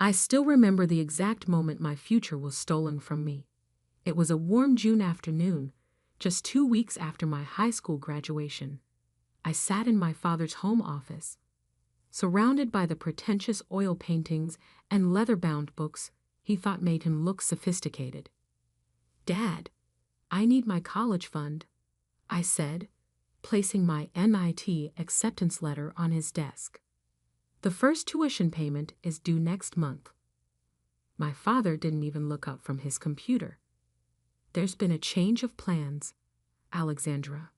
I still remember the exact moment my future was stolen from me. It was a warm June afternoon, just 2 weeks after my high school graduation. I sat in my father's home office, surrounded by the pretentious oil paintings and leather-bound books he thought made him look sophisticated. "Dad, I need my college fund," I said, placing my NIT acceptance letter on his desk. "The first tuition payment is due next month." My father didn't even look up from his computer. "There's been a change of plans, Alexandra."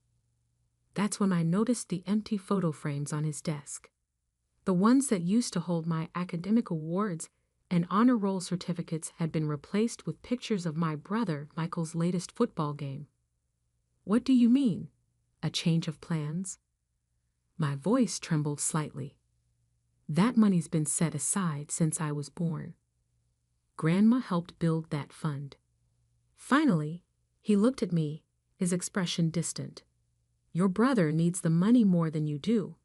That's when I noticed the empty photo frames on his desk. The ones that used to hold my academic awards and honor roll certificates had been replaced with pictures of my brother Michael's latest football game. "What do you mean, a change of plans?" My voice trembled slightly. "That money's been set aside since I was born. Grandma helped build that fund." Finally, he looked at me, his expression distant. "Your brother needs the money more than you do.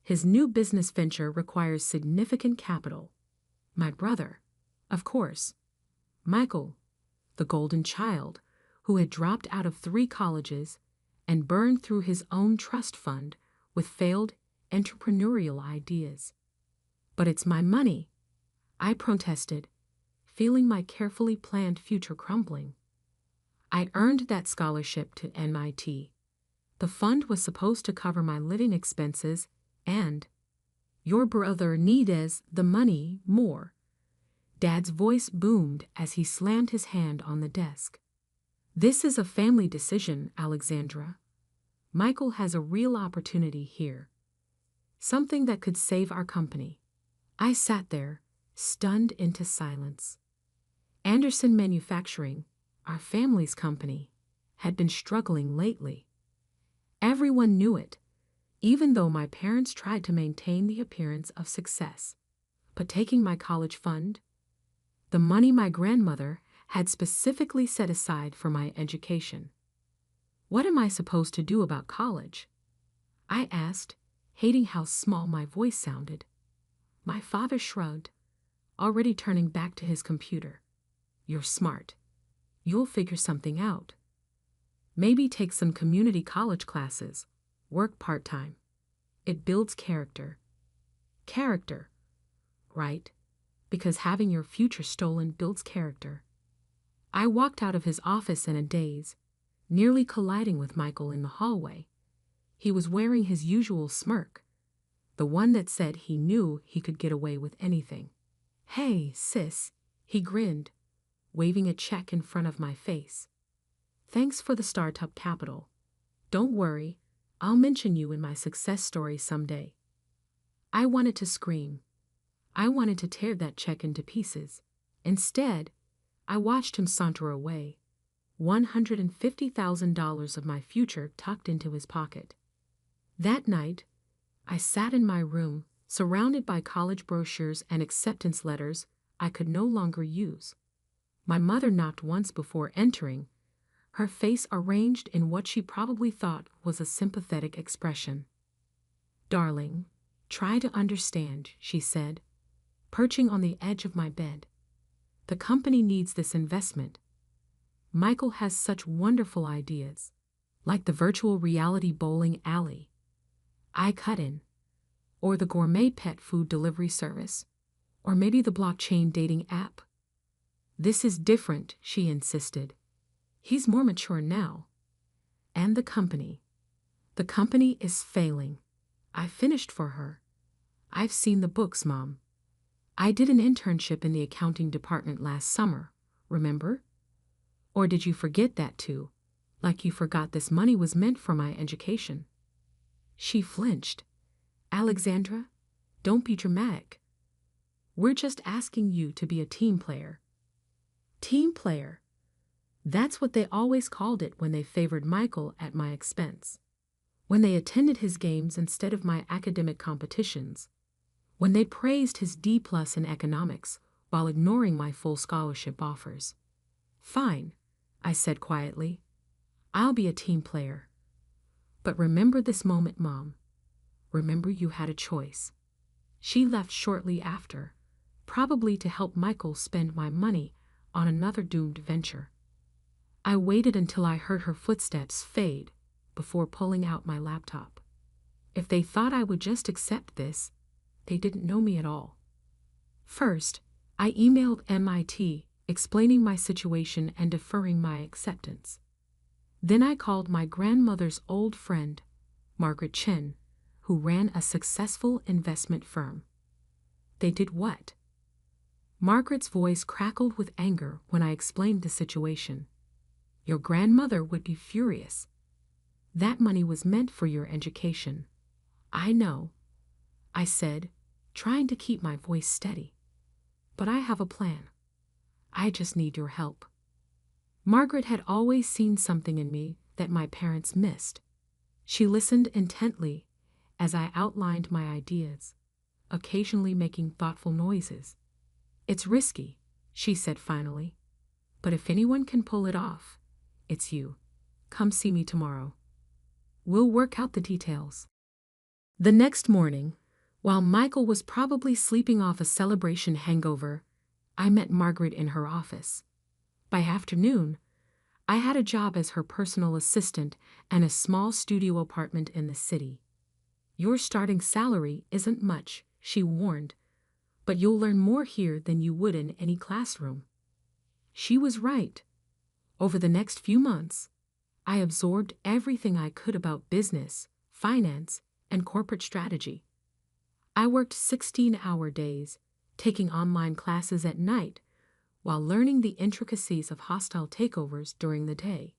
His new business venture requires significant capital." My brother, of course. Michael, the golden child, who had dropped out of 3 colleges and burned through his own trust fund with failed entrepreneurial ideas. "But it's my money," I protested, feeling my carefully planned future crumbling. I'd earned that scholarship to MIT. The fund was supposed to cover my living expenses and "Your brother needs the money more." Dad's voice boomed as he slammed his hand on the desk. "This is a family decision, Alexandra. Michael has a real opportunity here. Something that could save our company." I sat there, stunned into silence. Anderson Manufacturing, our family's company, had been struggling lately. Everyone knew it, even though my parents tried to maintain the appearance of success. But taking my college fund, the money my grandmother had specifically set aside for my education. "What am I supposed to do about college?" I asked, hating how small my voice sounded. My father shrugged, already turning back to his computer. "You're smart. You'll figure something out. Maybe take some community college classes, work part-time. It builds character." Character, right? Because having your future stolen builds character. I walked out of his office in a daze, nearly colliding with Michael in the hallway. He was wearing his usual smirk, the one that said he knew he could get away with anything. "Hey, sis," he grinned, waving a check in front of my face. "Thanks for the startup capital. Don't worry, I'll mention you in my success story someday." I wanted to scream. I wanted to tear that check into pieces. Instead, I watched him saunter away, $150,000 of my future tucked into his pocket. That night, I sat in my room, surrounded by college brochures and acceptance letters I could no longer use. My mother knocked once before entering, her face arranged in what she probably thought was a sympathetic expression. "Darling, try to understand," she said, perching on the edge of my bed. "The company needs this investment. Michael has such wonderful ideas, like the virtual reality bowling alley I cut in, or the gourmet pet food delivery service, or maybe the blockchain dating app." "This is different," she insisted. "He's more mature now. And the company. The company is failing." I finished for her. "I've seen the books, Mom. I did an internship in the accounting department last summer, remember? Or did you forget that too, like you forgot this money was meant for my education?" She flinched. "Alexandra, don't be dramatic. We're just asking you to be a team player." Team player. That's what they always called it when they favored Michael at my expense. When they attended his games instead of my academic competitions. When they praised his D+ in economics while ignoring my full scholarship offers. "Fine," I said quietly. "I'll be a team player. But remember this moment, Mom. Remember you had a choice." She left shortly after, probably to help Michael spend my money on another doomed venture. I waited until I heard her footsteps fade before pulling out my laptop. If they thought I would just accept this, they didn't know me at all. First, I emailed MIT explaining my situation and deferring my acceptance. Then I called my grandmother's old friend, Margaret Chen, who ran a successful investment firm. They did what? Margaret's voice crackled with anger when I explained the situation. Your grandmother would be furious. That money was meant for your education. I know, I said, trying to keep my voice steady. But I have a plan. I just need your help. Margaret had always seen something in me that my parents missed. She listened intently as I outlined my ideas, occasionally making thoughtful noises. It's risky, she said finally, but if anyone can pull it off, it's you. Come see me tomorrow. We'll work out the details. The next morning, while Michael was probably sleeping off a celebration hangover, I met Margaret in her office. By afternoon, I had a job as her personal assistant and a small studio apartment in the city. Your starting salary isn't much, she warned, but you'll learn more here than you would in any classroom. She was right. Over the next few months, I absorbed everything I could about business, finance, and corporate strategy. I worked 16-hour days, taking online classes at night, while learning the intricacies of hostile takeovers during the day.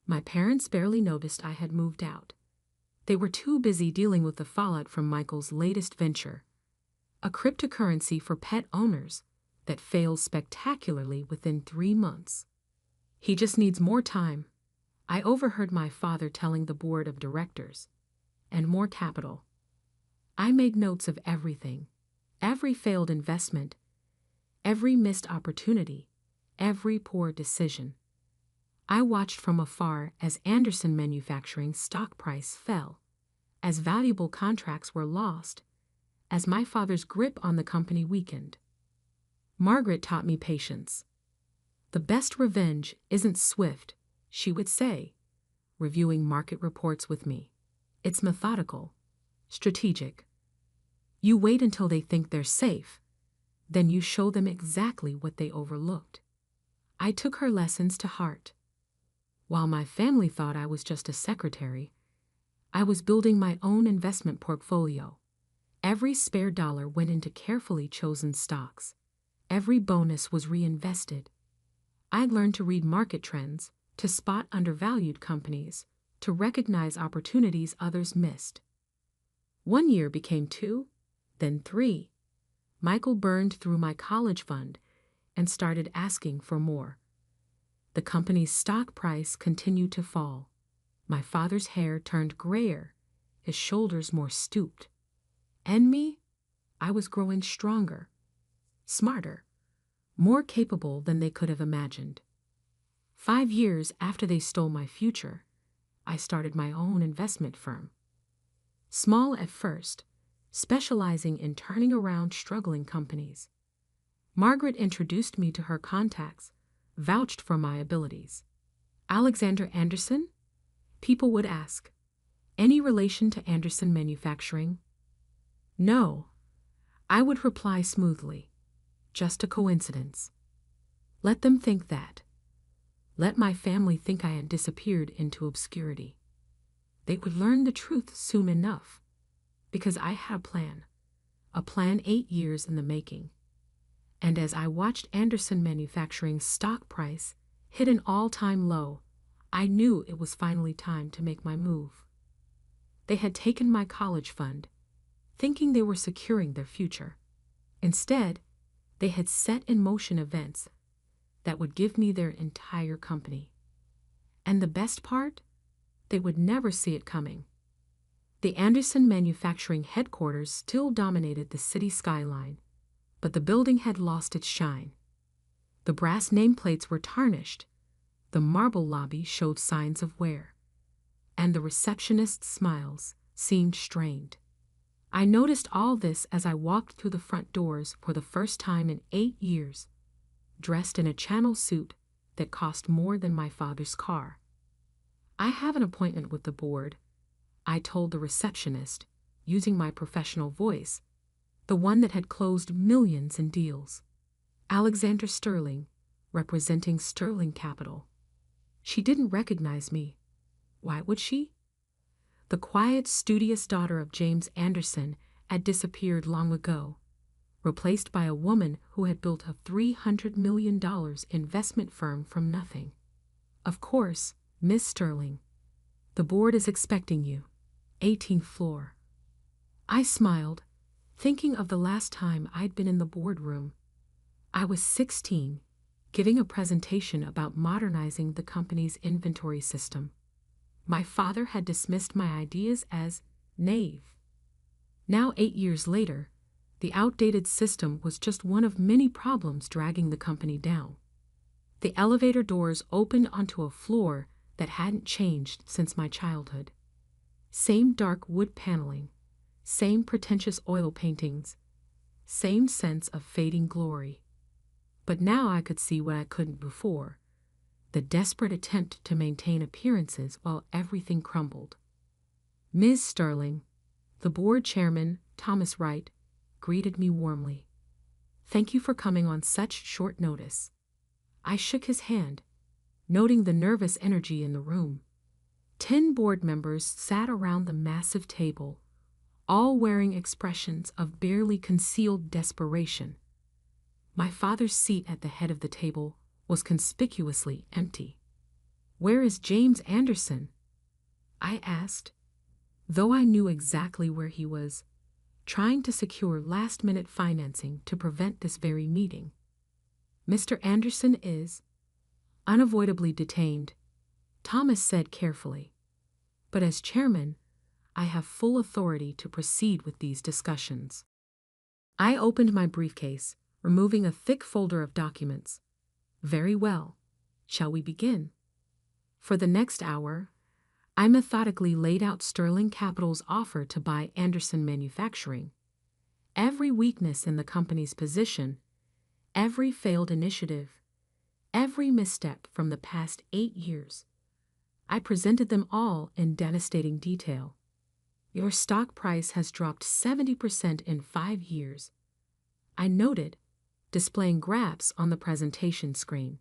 My parents barely noticed I had moved out. They were too busy dealing with the fallout from Michael's latest venture, a cryptocurrency for pet owners that failed spectacularly within 3 months. He just needs more time, I overheard my father telling the board of directors, and more capital. I made notes of everything, every failed investment, every missed opportunity, every poor decision. I watched from afar as Anderson Manufacturing's stock price fell, as valuable contracts were lost, as my father's grip on the company weakened. Margaret taught me patience. The best revenge isn't swift, she would say, reviewing market reports with me. It's methodical, strategic. You wait until they think they're safe, then you show them exactly what they overlooked. I took her lessons to heart. While my family thought I was just a secretary, I was building my own investment portfolio. Every spare dollar went into carefully chosen stocks. Every bonus was reinvested. I learned to read market trends, to spot undervalued companies, to recognize opportunities others missed. 1 year became 2, then 3. Michael burned through my college fund and started asking for more. The company's stock price continued to fall. My father's hair turned grayer, his shoulders more stooped. And me? I was growing stronger, smarter, more capable than they could have imagined. 5 years after they stole my future, I started my own investment firm. Small at first, specializing in turning around struggling companies. Margaret introduced me to her contacts, vouched for my abilities. Alexander Anderson? People would ask. Any relation to Anderson Manufacturing? No. I would reply smoothly. Just a coincidence. Let them think that. Let my family think I had disappeared into obscurity. They would learn the truth soon enough, because I had a plan 8 years in the making. And as I watched Anderson Manufacturing's stock price hit an all-time low, I knew it was finally time to make my move. They had taken my college fund, thinking they were securing their future. Instead, they had set in motion events that would give me their entire company. And the best part? They would never see it coming. The Anderson Manufacturing headquarters still dominated the city skyline, but the building had lost its shine. The brass nameplates were tarnished, the marble lobby showed signs of wear, and the receptionist's smiles seemed strained. I noticed all this as I walked through the front doors for the first time in 8 years, dressed in a Channel suit that cost more than my father's car. "I have an appointment with the board," I told the receptionist, using my professional voice, the one that had closed millions in deals. "Alexander Sterling, representing Sterling Capital." She didn't recognize me. Why would she? The quiet, studious daughter of James Anderson had disappeared long ago, replaced by a woman who had built a $300 million investment firm from nothing. "Of course, Miss Sterling. The board is expecting you. 18th floor." I smiled, thinking of the last time I'd been in the boardroom. I was 16, giving a presentation about modernizing the company's inventory system. My father had dismissed my ideas as naive. Now, 8 years later, the outdated system was just one of many problems dragging the company down. The elevator doors opened onto a floor that hadn't changed since my childhood. Same dark wood paneling, same pretentious oil paintings, same sense of fading glory. But now I could see what I couldn't before: the desperate attempt to maintain appearances while everything crumbled. "Ms. Sterling," the board chairman, Thomas Wright, greeted me warmly. "Thank you for coming on such short notice." I shook his hand, noting the nervous energy in the room. 10 board members sat around the massive table, all wearing expressions of barely concealed desperation. My father's seat at the head of the table was conspicuously empty. "Where is James Anderson?" I asked, though I knew exactly where he was, trying to secure last-minute financing to prevent this very meeting. "Mr. Anderson is unavoidably detained," Thomas said carefully. "But as chairman, I have full authority to proceed with these discussions." I opened my briefcase, removing a thick folder of documents. "Very well. Shall we begin?" For the next hour, I methodically laid out Sterling Capital's offer to buy Anderson Manufacturing. Every weakness in the company's position, every failed initiative, every misstep from the past 8 years. I presented them all in devastating detail. "Your stock price has dropped 70% in 5 years," I noted, displaying graphs on the presentation screen.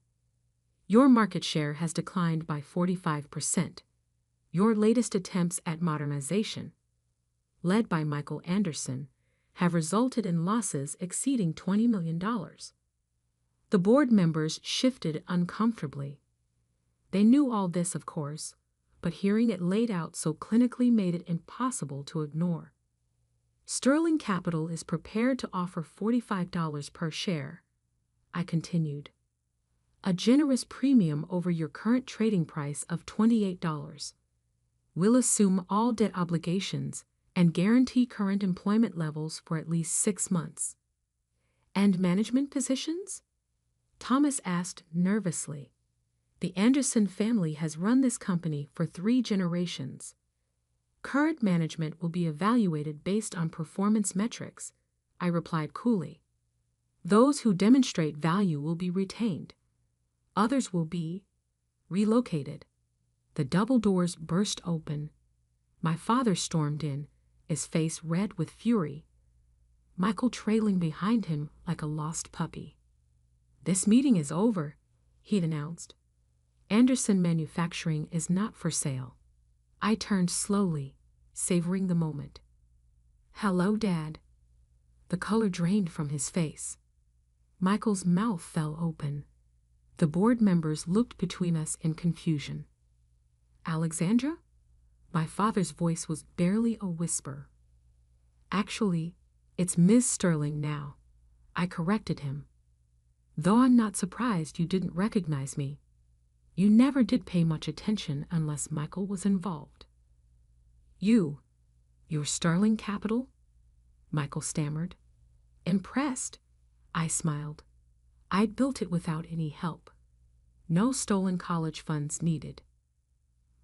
"Your market share has declined by 45%. Your latest attempts at modernization, led by Michael Anderson, have resulted in losses exceeding $20 million. The board members shifted uncomfortably. They knew all this, of course, but hearing it laid out so clinically made it impossible to ignore. "Sterling Capital is prepared to offer $45 per share," I continued. "A generous premium over your current trading price of $28. We'll assume all debt obligations and guarantee current employment levels for at least 6 months. "And management positions?" Thomas asked nervously. "The Anderson family has run this company for 3 generations. Current management will be evaluated based on performance metrics," I replied coolly. "Those who demonstrate value will be retained. Others will be relocated." The double doors burst open. My father stormed in, his face red with fury, Michael trailing behind him like a lost puppy. "This meeting is over," he'd announced. "Anderson Manufacturing is not for sale." I turned slowly, savoring the moment. "Hello, Dad." The color drained from his face. Michael's mouth fell open. The board members looked between us in confusion. "Alexandra?" My father's voice was barely a whisper. "Actually, it's Ms. Sterling now," I corrected him. "Though I'm not surprised you didn't recognize me. You never did pay much attention unless Michael was involved." Your Sterling Capital?" Michael stammered. "Impressed?" I smiled. "I'd built it without any help. No stolen college funds needed."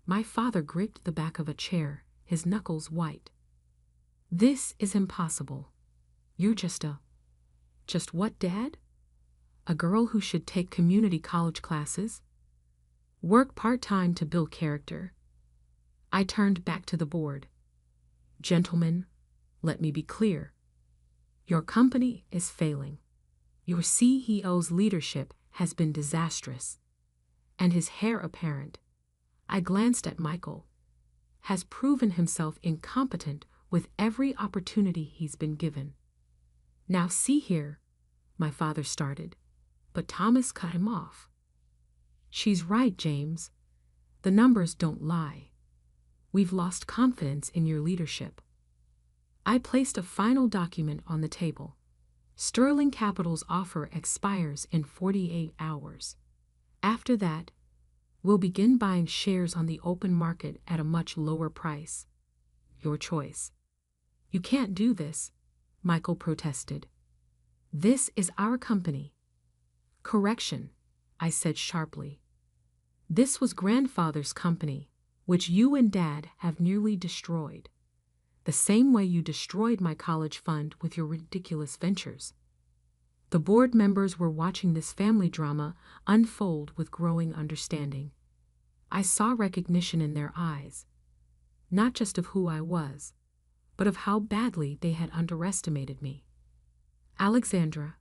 My father gripped the back of a chair, his knuckles white. This is impossible. You're just what, Dad? A girl who should take community college classes? Work part-time to build character? I turned back to the board. Gentlemen, let me be clear. Your company is failing. Your CEO's leadership has been disastrous. And his heir apparent, I glanced at Michael, has proven himself incompetent with every opportunity he's been given. Now see here, my father started, but Thomas cut him off. She's right, James. The numbers don't lie. We've lost confidence in your leadership. I placed a final document on the table. Sterling Capital's offer expires in 48 hours. After that, we'll begin buying shares on the open market at a much lower price. Your choice. You can't do this, Michael protested. This is our company. Correction, I said sharply. This was grandfather's company, which you and Dad have nearly destroyed. The same way you destroyed my college fund with your ridiculous ventures. The board members were watching this family drama unfold with growing understanding. I saw recognition in their eyes, not just of who I was, but of how badly they had underestimated me. Alexandra,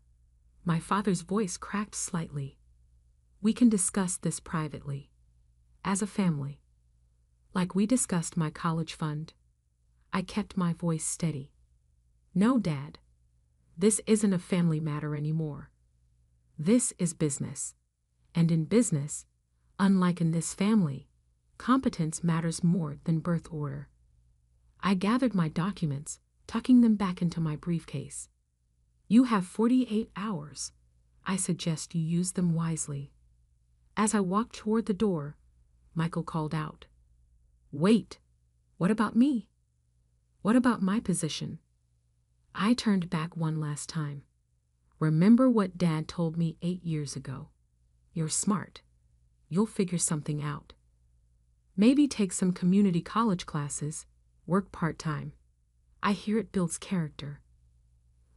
my father's voice cracked slightly. We can discuss this privately, as a family. Like we discussed my college fund. I kept my voice steady. No, Dad. This isn't a family matter anymore. This is business. And in business, unlike in this family, competence matters more than birth order. I gathered my documents, tucking them back into my briefcase. You have 48 hours. I suggest you use them wisely. As I walked toward the door, Michael called out. Wait, what about me? What about my position? I turned back one last time. Remember what Dad told me 8 years ago. You're smart. You'll figure something out. Maybe take some community college classes, work part-time. I hear it builds character.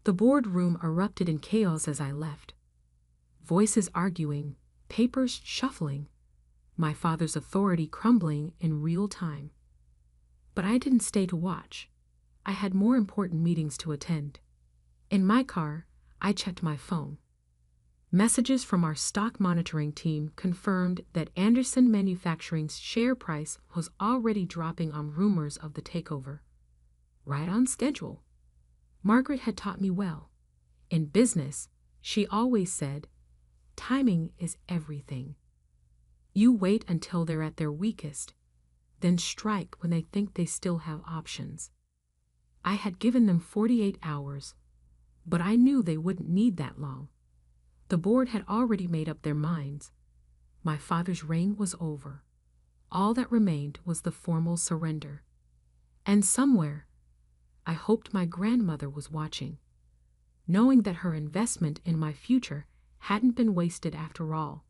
The boardroom erupted in chaos as I left. Voices arguing, papers shuffling, my father's authority crumbling in real time. But I didn't stay to watch. I had more important meetings to attend. In my car, I checked my phone. Messages from our stock monitoring team confirmed that Anderson Manufacturing's share price was already dropping on rumors of the takeover. Right on schedule. Margaret had taught me well. In business, she always said, timing is everything. You wait until they're at their weakest, then strike when they think they still have options. I had given them 48 hours, but I knew they wouldn't need that long. The board had already made up their minds. My father's reign was over. All that remained was the formal surrender. And somewhere, I hoped my grandmother was watching, knowing that her investment in my future hadn't been wasted after all.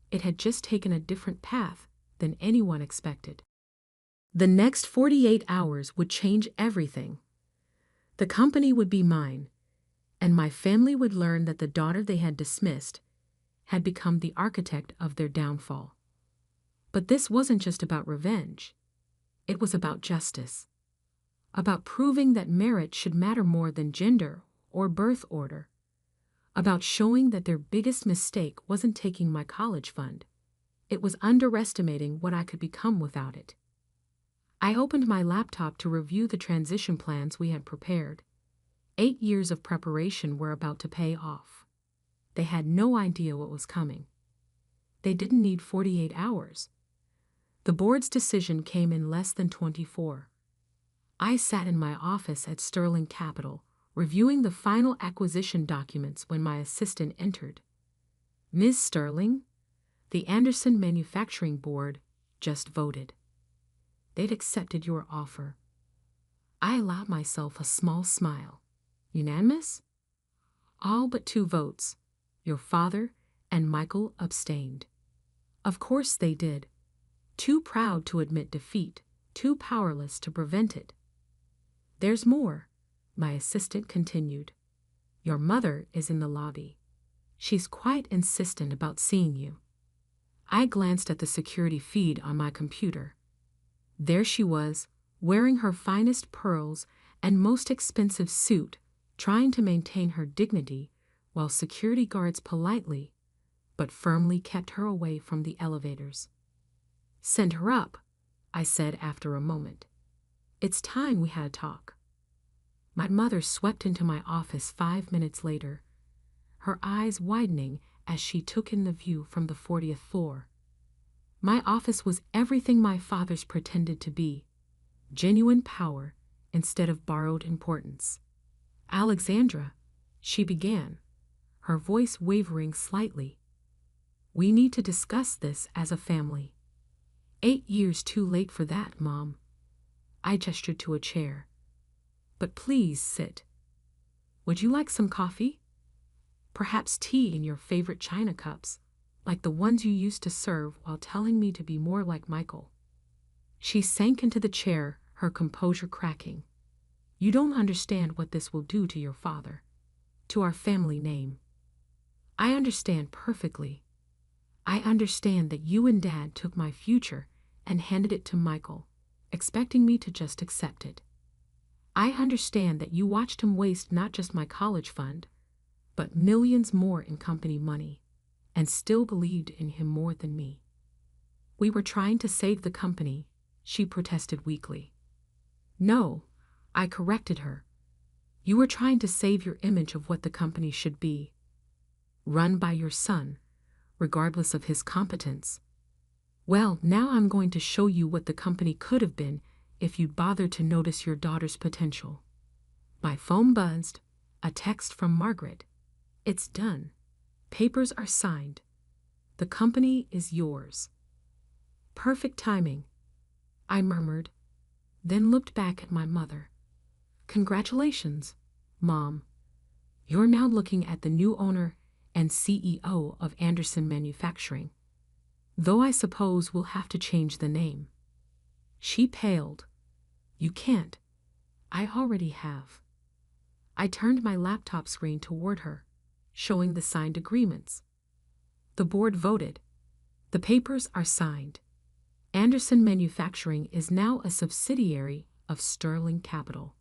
It had just taken a different path than anyone expected. The next 48 hours would change everything. The company would be mine, and my family would learn that the daughter they had dismissed had become the architect of their downfall. But this wasn't just about revenge. It was about justice, about proving that merit should matter more than gender or birth order, about showing that their biggest mistake wasn't taking my college fund. It was underestimating what I could become without it. I opened my laptop to review the transition plans we had prepared. 8 years of preparation were about to pay off. They had no idea what was coming. They didn't need 48 hours. The board's decision came in less than 24. I sat in my office at Sterling Capital, reviewing the final acquisition documents when my assistant entered. Ms. Sterling, the Anderson Manufacturing Board just voted. They'd accepted your offer. I allowed myself a small smile. Unanimous? All but 2 votes. Your father and Michael abstained. Of course they did. Too proud to admit defeat, too powerless to prevent it. There's more, my assistant continued. Your mother is in the lobby. She's quite insistent about seeing you. I glanced at the security feed on my computer. There she was, wearing her finest pearls and most expensive suit, trying to maintain her dignity while security guards politely but firmly kept her away from the elevators. Send her up, I said after a moment. It's time we had a talk. My mother swept into my office 5 minutes later, her eyes widening as she took in the view from the 40th floor. My office was everything my father's pretended to be, genuine power instead of borrowed importance. Alexandra, she began, her voice wavering slightly. We need to discuss this as a family. 8 years too late for that, Mom. I gestured to a chair. But please sit. Would you like some coffee? Perhaps tea in your favorite china cups, like the ones you used to serve while telling me to be more like Michael. She sank into the chair, her composure cracking. You don't understand what this will do to your father, to our family name. I understand perfectly. I understand that you and Dad took my future and handed it to Michael, expecting me to just accept it. I understand that you watched him waste not just my college fund, but millions more in company money, and still believed in him more than me. We were trying to save the company, she protested weakly. No, I corrected her. You were trying to save your image of what the company should be. Run by your son, regardless of his competence. Well, now I'm going to show you what the company could have been if you'd bothered to notice your daughter's potential. My phone buzzed, a text from Margaret. It's done. Papers are signed. The company is yours. Perfect timing, I murmured, then looked back at my mother. Congratulations, Mom. You're now looking at the new owner and CEO of Anderson Manufacturing. Though I suppose we'll have to change the name. She paled. You can't. I already have. I turned my laptop screen toward her, showing the signed agreements. The board voted. The papers are signed. Anderson Manufacturing is now a subsidiary of Sterling Capital.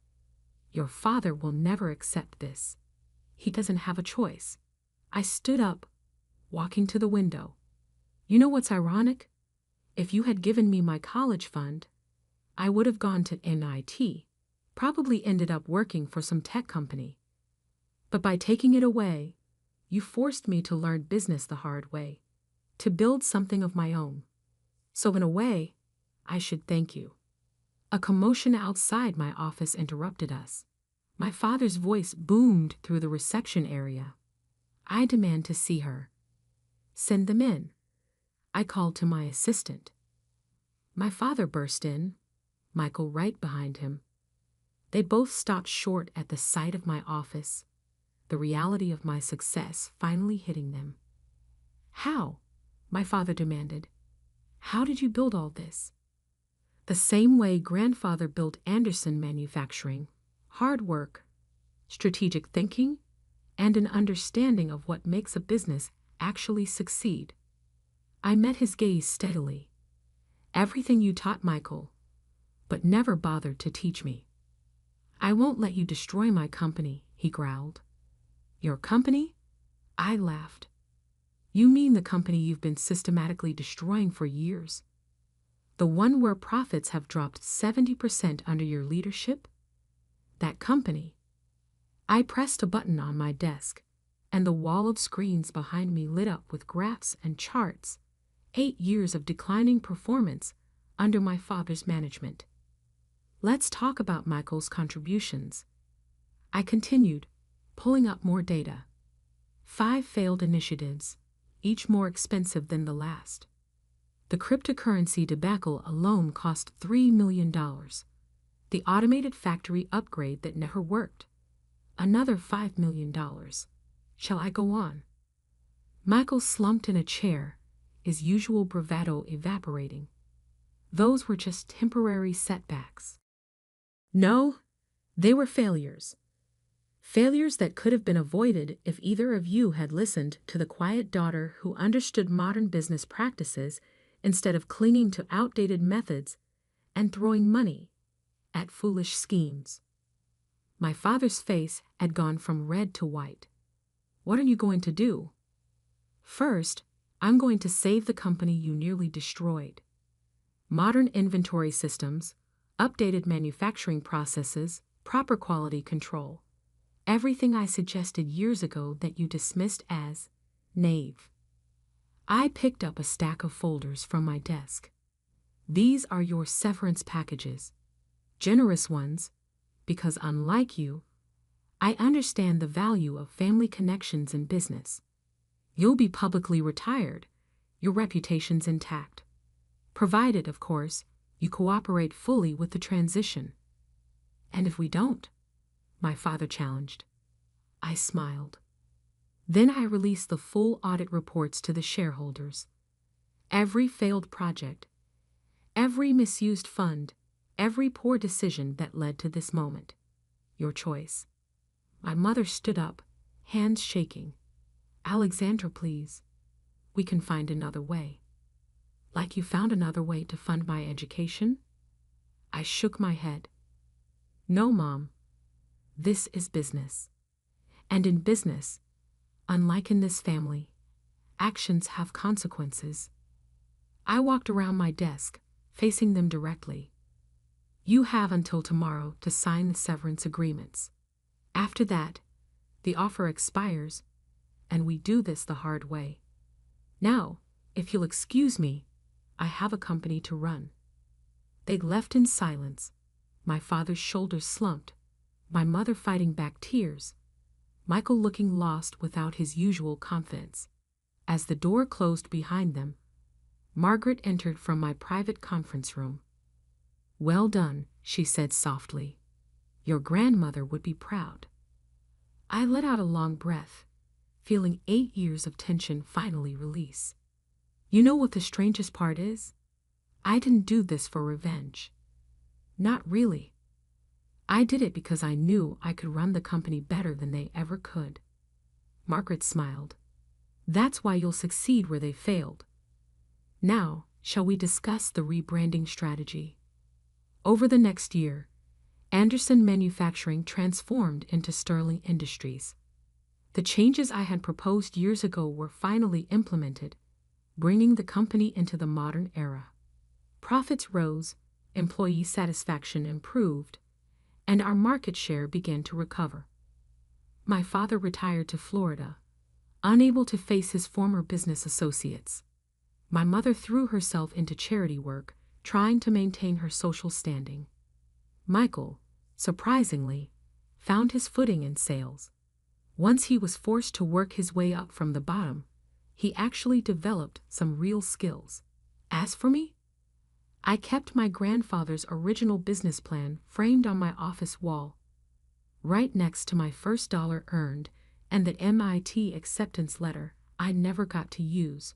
Your father will never accept this. He doesn't have a choice. I stood up, walking to the window. You know what's ironic? If you had given me my college fund, I would have gone to NIT, probably ended up working for some tech company. But by taking it away, you forced me to learn business the hard way, to build something of my own. So in a way, I should thank you. A commotion outside my office interrupted us. My father's voice boomed through the reception area. I demand to see her. Send them in. I called to my assistant. My father burst in, Michael right behind him. They both stopped short at the sight of my office, the reality of my success finally hitting them. How? My father demanded. How did you build all this? The same way grandfather built Anderson Manufacturing. Hard work, strategic thinking, and an understanding of what makes a business actually succeed. I met his gaze steadily. Everything you taught Michael, but never bothered to teach me. I won't let you destroy my company, he growled. Your company? I laughed. You mean the company you've been systematically destroying for years? The one where profits have dropped 70% under your leadership? That company. I pressed a button on my desk, and the wall of screens behind me lit up with graphs and charts. 8 years of declining performance under my father's management. Let's talk about Michael's contributions. I continued, pulling up more data. 5 failed initiatives, each more expensive than the last. The cryptocurrency debacle alone cost $3 million. The automated factory upgrade that never worked. Another $5 million. Shall I go on? Michael slumped in a chair, his usual bravado evaporating. Those were just temporary setbacks. No, They were failures. Failures that could have been avoided if either of you had listened to the quiet daughter who understood modern business practices instead of clinging to outdated methods and throwing money at foolish schemes. My father's face had gone from red to white. What are you going to do? First, I'm going to save the company you nearly destroyed. Modern inventory systems, updated manufacturing processes, proper quality control. Everything I suggested years ago that you dismissed as naive. I picked up a stack of folders from my desk. These are your severance packages. Generous ones, because unlike you, I understand the value of family connections in business. You'll be publicly retired, your reputation's intact. Provided, of course, you cooperate fully with the transition. And if we don't? My father challenged. I smiled. Then I released the full audit reports to the shareholders. Every failed project, every misused fund, every poor decision that led to this moment. Your choice. My mother stood up, hands shaking. Alexandra, please. We can find another way. Like you found another way to fund my education? I shook my head. No, Mom. This is business. And in business, unlike in this family, actions have consequences. I walked around my desk, facing them directly. You have until tomorrow to sign the severance agreements. After that, the offer expires, and we do this the hard way. Now, if you'll excuse me, I have a company to run. They left in silence, my father's shoulders slumped, my mother fighting back tears, Michael looking lost without his usual confidence. As the door closed behind them, Margaret entered from my private conference room. Well done, she said softly. Your grandmother would be proud. I let out a long breath, feeling 8 years of tension finally release. You know what the strangest part is? I didn't do this for revenge. Not really. I did it because I knew I could run the company better than they ever could. Margaret smiled. That's why you'll succeed where they failed. Now, shall we discuss the rebranding strategy? Over the next year, Anderson Manufacturing transformed into Sterling Industries. The changes I had proposed years ago were finally implemented, bringing the company into the modern era. Profits rose, employee satisfaction improved, and our market share began to recover. My father retired to Florida, unable to face his former business associates. My mother threw herself into charity work, trying to maintain her social standing. Michael, surprisingly, found his footing in sales. Once he was forced to work his way up from the bottom, he actually developed some real skills. As for me, I kept my grandfather's original business plan framed on my office wall, right next to my first dollar earned and the MIT acceptance letter I never got to use.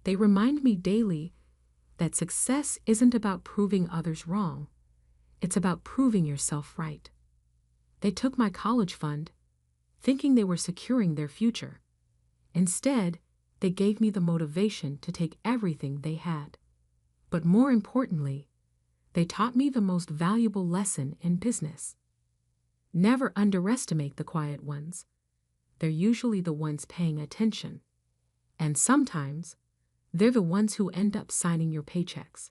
They remind me daily that success isn't about proving others wrong. It's about proving yourself right. They took my college fund, thinking they were securing their future. Instead, they gave me the motivation to take everything they had. But more importantly, they taught me the most valuable lesson in business. Never underestimate the quiet ones. They're usually the ones paying attention. And sometimes, they're the ones who end up signing your paychecks.